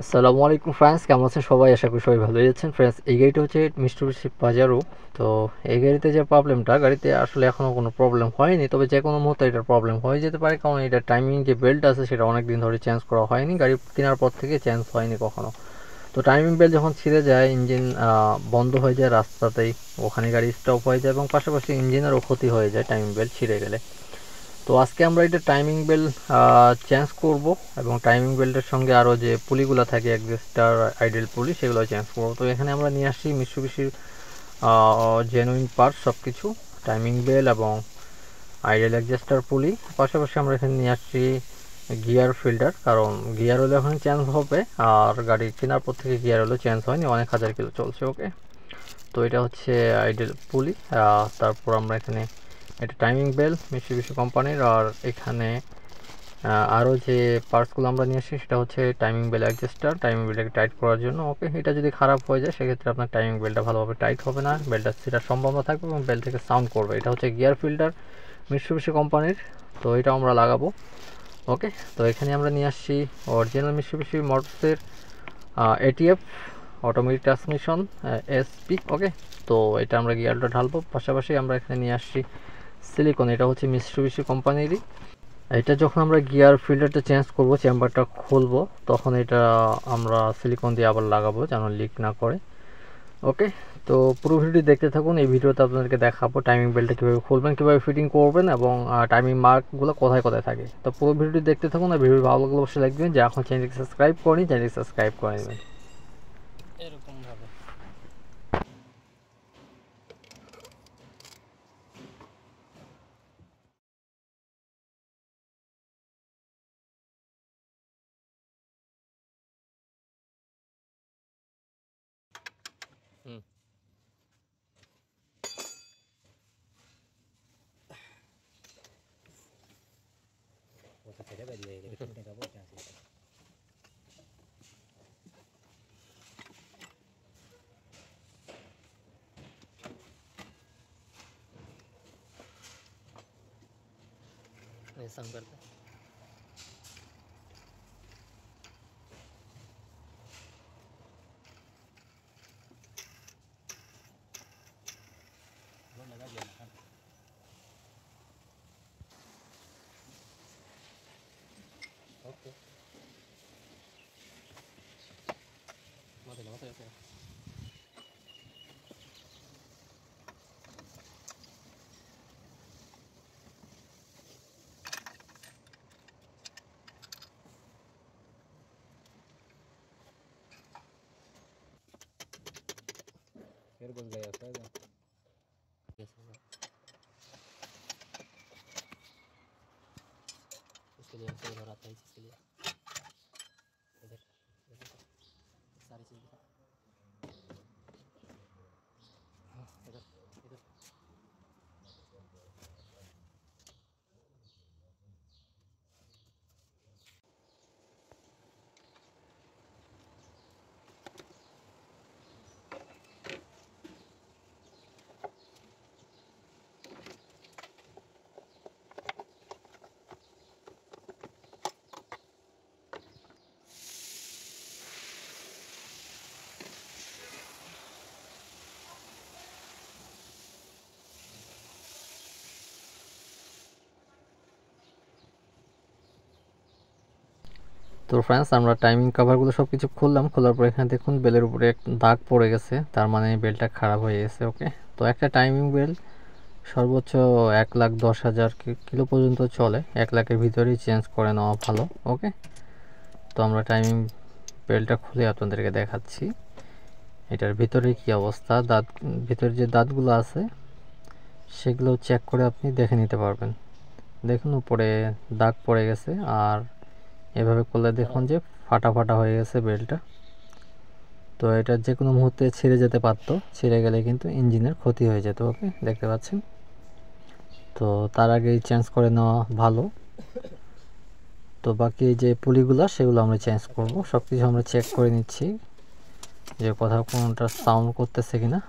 আসসালামু আলাইকুম ফ্রেন্ডস, কেমন আছেন সবাই? আশা করি সবাই ভালোই আছেন। ফ্রেন্ডস, এই গাড়িটা হচ্ছে mitsubishi pajero। তো এই গাড়িতে যে প্রবলেমটা, গাড়িতে আসলে এখনও কোনো প্রবলেম হয়নি, তবে যে কোনো মুহূর্তে এটার প্রবলেম হয়ে যেতে পারে, কারণ এটা টাইমিং যে বেল্ট আছে সেটা অনেক দিন ধরে চেঞ্জ করা হয়নি, গাড়ি কেনার পর থেকে চেঞ্জ হয়নি কখনো। তো টাইমিং বেল্ট যখন ছিঁড়ে যায়, ইঞ্জিন বন্ধ হয়ে যায় রাস্তাতেই, ওখানে গাড়ি স্টপ হয়ে যায় এবং পাশাপাশি ইঞ্জিনেরও ক্ষতি হয়ে যায় টাইমিং বেল্ট ছিঁড়ে গেলে। তো আজকে আমরা এটা টাইমিং বেল্ট চেঞ্জ করব এবং টাইমিং বেল্টের সঙ্গে আরও যে পুলিগুলো থাকে অ্যাডজাস্টার আইডেল পুলি, সেগুলো চেঞ্জ করব। তো এখানে আমরা নিয়ে আসছি মিৎসুবিশির জেনুইন পার্টস সব কিছু, টাইমিং বেল্ট এবং আইডেল অ্যাডজাস্টার পুলি। পাশাপাশি আমরা এখানে নিয়ে আসছি গিয়ার ফিল্টার, কারণ গিয়ার হলে এখন চেঞ্জ হবে, আর গাড়ি কেনার পর থেকে গিয়ার হলে চেঞ্জ হয়নি, অনেক হাজার কিলো চলছে। ওকে, তো এটা হচ্ছে আইডেল পুলি। তারপর আমরা এখানে এটা টাইমিং বেল মিৎসুবিশি কোম্পানির, আর এখানে আরও যে পার্টসগুলো আমরা নিয়ে আসি সেটা হচ্ছে টাইমিং বেল অ্যাডজাস্টার, টাইমিং বেলটাকে টাইট করার জন্য। ওকে, এটা যদি খারাপ হয়ে যায় সেক্ষেত্রে আপনার টাইমিং বেলটা ভালোভাবে টাইট হবে না, বেলটা সেটার সম্ভাবনা থাকবে এবং বেল থেকে সাউন্ড করবে। এটা হচ্ছে গিয়ার ফিল্টার মিৎসুবিশি কোম্পানির, তো এটা আমরা লাগাবো। ওকে, তো এখানে আমরা নিয়ে আসছি অরিজিনাল মিৎসুবিশি মোটরসের ATF automatic transmission SP. Okay, তো এটা আমরা গিয়ারটা ঢালবো। পাশাপাশি আমরা এখানে নিয়ে আসছি সিলিকন, এটা হচ্ছে মিৎসুবিশি কোম্পানিরই। এটা যখন আমরা গিয়ার ফিল্টারটা চেঞ্জ করব, চেম্বারটা খুলবো, তখন এটা আমরা সিলিকন দিয়ে আবার লাগাবো যেন লিক না করে। ওকে, তো পুরো ভিডিওটি দেখতে থাকুন। এই ভিডিওতে আপনাদেরকে দেখাবো টাইমিং বেল্টটা কীভাবে খুলবেন, কীভাবে ফিটিং করবেন এবং টাইমিং মার্কগুলো কোথায় কোথায় থাকে। তো পুরো ভিডিওটি দেখতে থাকুন, আর ভিডিও ভালো লাগলে অবশ্যই লাইক দিবেন। যে এখন চ্যানেলটি সাবস্ক্রাইব করেনি, চ্যানেলটি সাবস্ক্রাইব করে নেবেন এরকমভাবে। হুম, ऐसा हम करते हैं। ओके, मत ऐसे फिर घुस गया उसका उसके लिए हमसे उधर आता है, इसके लिए इधर सारी चीज़ दिखा। हाँ, इधर इधर। তো ফ্রেন্ডস, আমরা টাইমিং কভারগুলো সব কিছু খুললাম। খোলার পর এখানে দেখুন বেলের উপরে একটা দাগ পড়ে গেছে, তার মানে বেলটা খারাপ হয়ে গেছে। ওকে, তো একটা টাইমিং বেল সর্বোচ্চ 1,10,000 কিলো পর্যন্ত চলে, 1,00,000-এর ভিতরেই চেঞ্জ করে নেওয়া ভালো। ওকে, তো আমরা টাইমিং বেলটা খুলে আপনাদেরকে দেখাচ্ছি এটার ভিতরে কি অবস্থা। ভিতরে যে দাঁতগুলো আছে সেগুলো চেক করে আপনি দেখে নিতে পারবেন। দেখুন উপরে দাগ পড়ে গেছে, আর এভাবে করলে দেখুন যে ফাটা ফাটা হয়ে গেছে বেলটা। তো এটা যে কোনো মুহূর্তে ছিঁড়ে যেতে পারতো, ছিঁড়ে গেলে কিন্তু ইঞ্জিনের ক্ষতি হয়ে যেত। ওকে, দেখতে পাচ্ছেন, তো তার আগেই চেঞ্জ করে নেওয়া ভালো। তো বাকি যে পুলিগুলো সেগুলো আমরা চেঞ্জ করব। সব কিছু আমরা চেক করে নিচ্ছি যে কোথাও কোনোটা সাউন্ড করতেছে কিনা।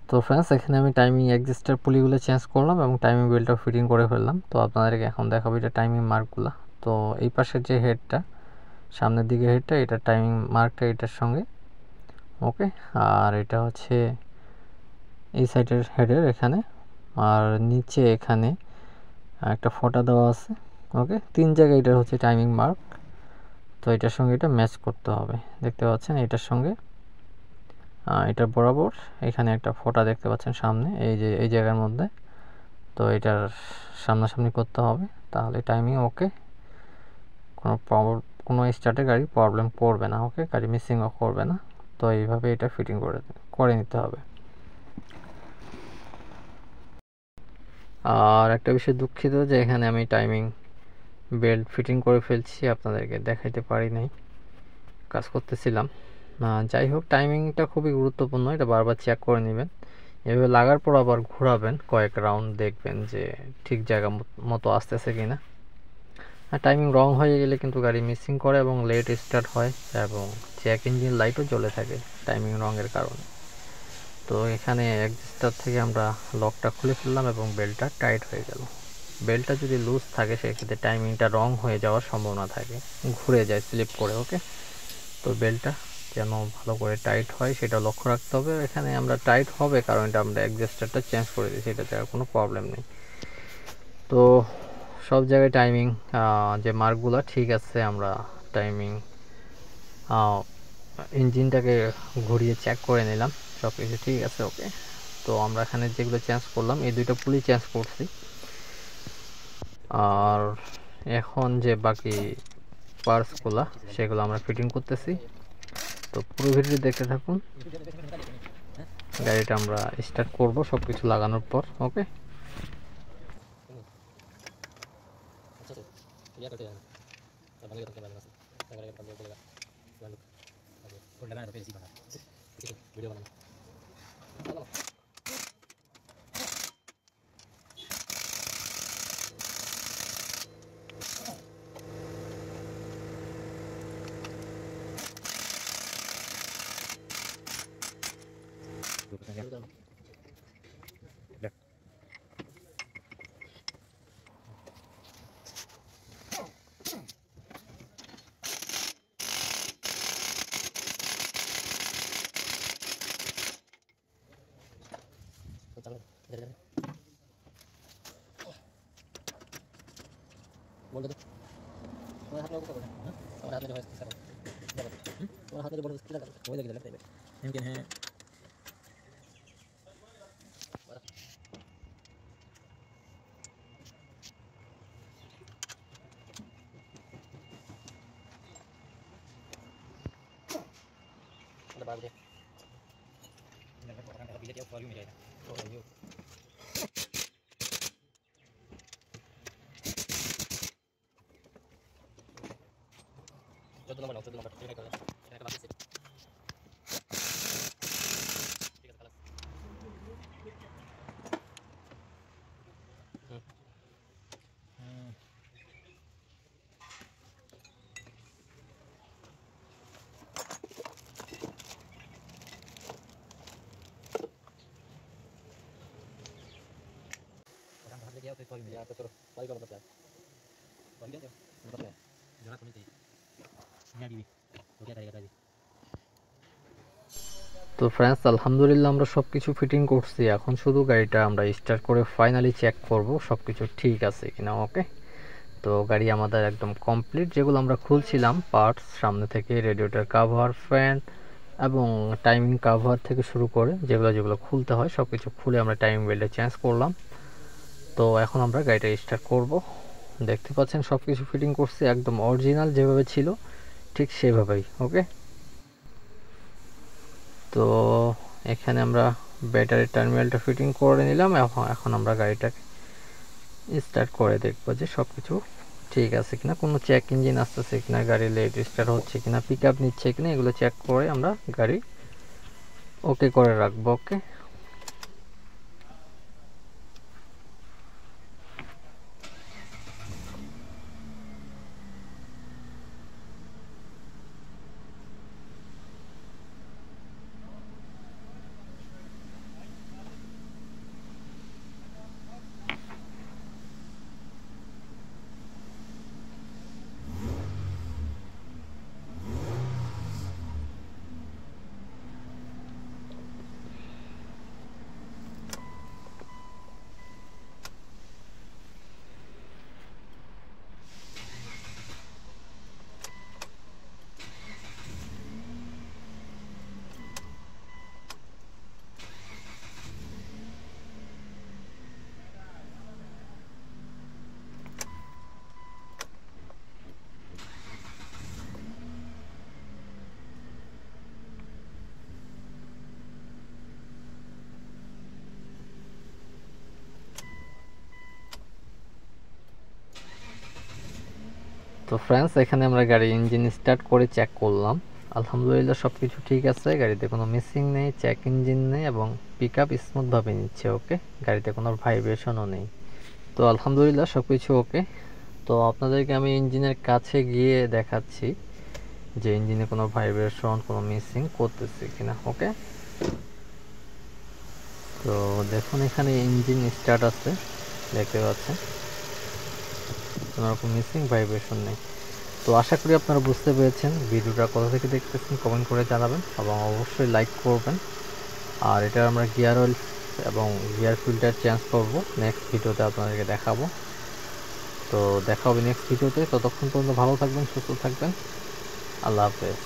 তো তো ফ্রেন্ডস এখানে আমি টাইমিং অ্যাডজাস্টার পুলিগুলো চেঞ্জ করলাম এবং টাইমিং বেল্টটা ফিটিং করে ফেললাম। তো আপনাদেরকে এখন দেখাবো এটা টাইমিং মার্কগুলো। তো এই পাশের যে হেডটা, সামনের দিকে হেডটা, এটা টাইমিং মার্কটা এটার সঙ্গে, ওকে। আর এটা হচ্ছে এই সাইডের হেডের এখানে, আর নিচে এখানে একটা ফোঁটা দেওয়া আছে, ওকে। 3 জায়গায় এটা হচ্ছে টাইমিং মার্ক। তো এটার সঙ্গে এটা ম্যাচ করতে হবে, দেখতে পাচ্ছেন এটার সঙ্গে এটার বরাবর এখানে একটা ফোঁটা দেখতে পাচ্ছেন সামনে, এই যে এই জায়গার মধ্যে। তো এটার সামনাসামনি করতে হবে, তাহলে টাইমিং ওকে, কোনো স্টার্টে গাড়ি প্রবলেম করবে না, ওকে, গাড়ি মিসিংও করবে না। তো এইভাবে এটা ফিটিং করে নিতে হবে। আর একটা বিষয় দুঃখিত যে এখানে আমি টাইমিং বেল্ট ফিটিং করে ফেলছি, আপনাদেরকে দেখাইতে পারি নাই, কাজ করতেছিলাম। যাই হোক, টাইমিংটা খুবই গুরুত্বপূর্ণ, এটা বারবার চেক করে নেবেন। এভাবে লাগার পর আবার ঘোরাবেন কয়েক রাউন্ড, দেখবেন যে ঠিক জায়গা মতো আসতেছে কিনা। আর টাইমিং রং হয়ে গেলে কিন্তু গাড়ি মিসিং করে এবং লেট স্টার্ট হয়, এবং চেক ইঞ্জিন লাইটও জ্বলে থাকে টাইমিং রঙের কারণে। তো এখানে অ্যাডজাস্টার থেকে আমরা লকটা খুলে ফেললাম এবং বেল্টটা টাইট হয়ে গেল। বেল্টটা যদি লুজ থাকে সেক্ষেত্রে টাইমিংটা রং হয়ে যাওয়ার সম্ভাবনা থাকে, ঘুরে যায়, স্লিপ করে, ওকে। তো বেল্টটা যেন ভালো করে টাইট হয় সেটা লক্ষ্য রাখতে হবে। এখানে আমরা টাইট হবে কারণ এটা আমরা অ্যাডজাস্টারটা চেঞ্জ করে দিয়েছি, এটাতে আর কোনো প্রবলেম নেই। তো সব জায়গায় টাইমিং যে মার্কগুলো ঠিক আছে, আমরা টাইমিং ইঞ্জিনটাকে ঘুরিয়ে চেক করে নিলাম, সব কিছু ঠিক আছে, ওকে। তো আমরা এখানে যেগুলো চেঞ্জ করলাম, এই দুইটা পুলি চেঞ্জ করছি। আর এখন যে বাকি পার্টসগুলো সেগুলো আমরা ফিটিং করতেছি। তো পুরো ভিডিও দেখতে থাকুন। গাড়িটা আমরা স্টার্ট করব সব কিছু লাগানোর পর, ওকে। बोल दो तुम्हारे हाथ में ऊपर है हमारे हाथ में जो है इसका तुम्हारे हाथ में जो बोर्ड उसकी लगा वही लगे लगता है मुमकिन है दबा दे मेरे को पता नहीं अभी ये वॉल्यूम मिलेगा तो वॉल्यूम चौदह नंबर ठीक है कर बाकी से ठीक है खलास गया तो वॉल्यूम मिला तो चलो वाई का मतलब बन गया मतलब है जरा कमी थी नहीं दी तो क्या करेगा दादी। তো ফ্রেন্ডস, আলহামদুলিল্লাহ আমরা সব কিছু ফিটিং করছি, এখন শুধু গাড়িটা আমরা স্টার্ট করে ফাইনালি চেক করব সব কিছু ঠিক আছে কিনা, ওকে। তো গাড়ি আমাদের একদম কমপ্লিট, যেগুলো আমরা খুলছিলাম পার্টস, সামনে থেকে রেডিয়েটর কাভার, ফ্যান এবং টাইমিং কাভার থেকে শুরু করে যেগুলো খুলতে হয় সব কিছু খুলে আমরা টাইমিং বেল্টে চেঞ্জ করলাম। তো এখন আমরা গাড়িটা স্টার্ট করব। দেখতে পাচ্ছেন সব কিছু ফিটিং করছি একদম অরিজিনাল যেভাবে ছিল ঠিক সেভাবেই, ওকে। তো এখানে আমরা ব্যাটারি টার্মিনালটা ফিটিং করে নিলাম। এখন আমরা গাড়িটাকে স্টার্ট করে দেখব যে সব কিছু ঠিক আছে কিনা, কোনো চেক ইঞ্জিন আসতেছে কিনা, গাড়ি লেট স্টার্ট হচ্ছে কিনা, পিক আপ নিচ্ছে কিনা, এগুলো চেক করে আমরা গাড়ি ওকে করে রাখবো, ওকে। তো ফ্রেন্ডস, এখানে আমরা গাড়ির ইঞ্জিন স্টার্ট করে চেক করলাম। আলহামদুলিল্লাহ সব কিছু ঠিক আছে, গাড়িতে কোনো মিসিং নেই, চেক ইঞ্জিন নেই এবং পিক আপ স্মুথভাবে নিচ্ছে। ওকে, গাড়িতে কোনো ভাইব্রেশনও নেই। তো আলহামদুলিল্লাহ সব কিছু ওকে। তো আপনাদেরকে আমি ইঞ্জিনের কাছে গিয়ে দেখাচ্ছি যে ইঞ্জিনে কোনো ভাইব্রেশন, কোনো মিসিং করতেছে কিনা। ওকে, তো দেখুন এখানে ইঞ্জিন স্টার্ট আছে, দেখতে পাচ্ছেন, কোনো রকম মিসিং ভাইব্রেশন নেই। তো আশা করি আপনারা বুঝতে পেরেছেন। ভিডিওটা কোথা থেকে দেখতেছেন কমেন্ট করে জানাবেন এবং অবশ্যই লাইক করবেন। আর এটা আমরা গিয়ার অয়েল এবং গিয়ার ফিল্টার চেঞ্জ করব, নেক্সট ভিডিওতে আপনাদেরকে দেখাবো। তো দেখা হবে নেক্সট ভিডিওতে। ততক্ষণ পর্যন্ত ভালো থাকবেন, সুস্থ থাকবেন। আল্লাহ হাফেজ।